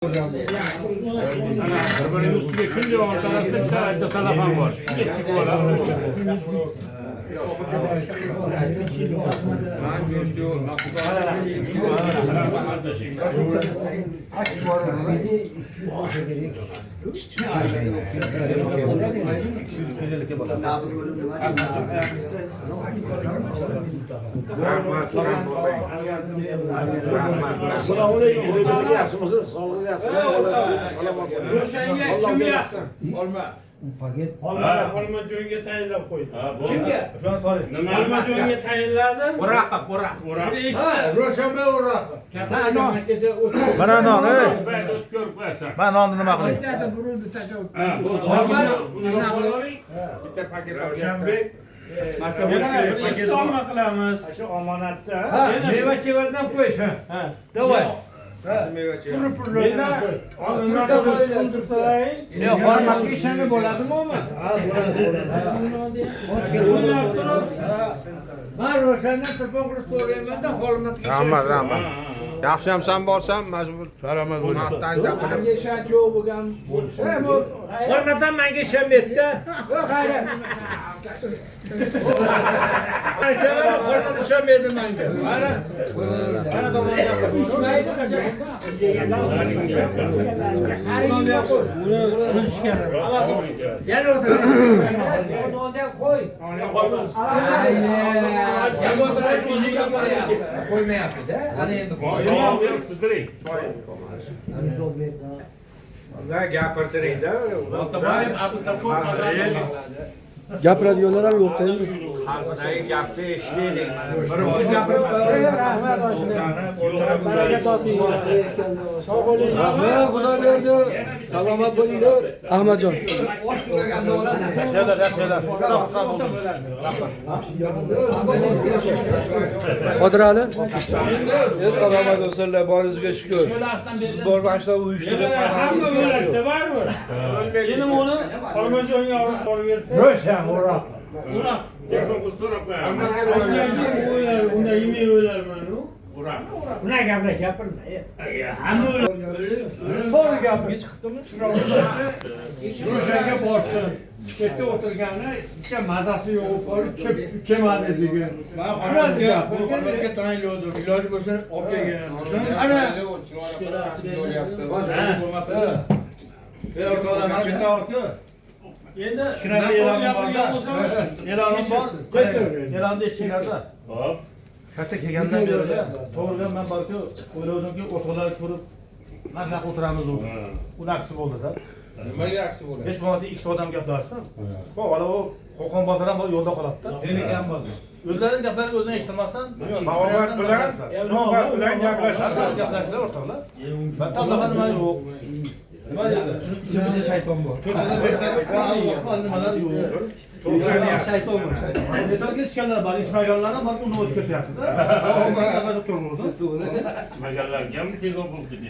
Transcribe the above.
Kurbanın üstünde şimdi ortasında bir tane salafan var. Geçik olan. Kim yapsın? Olma. Paket. Olma düğünge tayinlab qo'ydi. Kimga? Olma düğünge tayinladim. Burak bak Burak. Ha, Ro'shanbe Burak. Mana non, ey. O'tkir qo'yasan. Men nonni nima qilay? Qayerda burildi tasavvur. Bitta paket Ravshanbek ikki olma qilamiz. Shu omonatda. Ha, meva chevardan qo'yish. Ha. Davay. Ine hormatga ishonib bo'ladimi umi? Ha, bo'ladi. Men Ro'shandan telefon qilib so'rayman-da, hormatga. Rahmat. Yaxshiyamsan borsam majbur. Salomat bo'ling. Maqtan gapirib. Menga ishonch yo'q bo'lgan. Hormatdan menga ishonmaydi-da. Xayrat. Hormat ishonmaydi menga. Mana yana o'tirib qo'y. Qo'ymayapti-da. Ana endi gapirtiringda. Gapiradiganlar ham yo'q endi. Xalqdagi gapni eshitaylik. rahmat baraka toping. Sog' bo'ling. Rahmat, xudo berdi. Salomat bo'linglar. Ahmadjon. Qodir Ali. Salomat bo'lsinlar, boringizga shukr. Siz bor başda uyushtirib. Hamma o'ladi, barmi? Endi uni Olmajonga olib bersa. Ro'shan Burak. Burak. So'rab qo'yaman. Unda yemay o'larman u. Burak. Bunaqa gaplar gapirma. Hamma To'g'ri gapga chiqdimi? Ro'shanga borsin. Chetda o'tirgani hech mazasi yo'q bo'lib, kelmadi degan. Men xonamga bu xonamga tayinladim. Iloji bo'lsa olib kelgan bo'lsam. Ana endi Kiraga e'lon bor. E'lonni eshitganlarda. Hop. Katta kelgandan beri to'g'ri men balki o'ylavdimki o'tg'alar ko'rib mazza o'tiramiz u. Unaksi bo'ldi-da. Nimaga yaxshi bo'ladi? Hech bo'lmasa ikkita odam gaplashsin. Xo'p, ana u Qo'qon bozor ham yo'lda qoladi-da. Meniki ham bor. O'zlarining gaplarini o'zini eshitmasdan, Ma'lumot bilan gaplashishlar o'rtoqlar. Ben tanlagan nima yo'q. Nima dedi? Ichimizda shayton bor. Nimalar yo'q. Shayton bor. Yetar ketishganlar bor, ishmaganlar ham balki uni o'tib ketyapti-da. To'g'ri. Chimaganlarga ham tez bo'lib ketdi.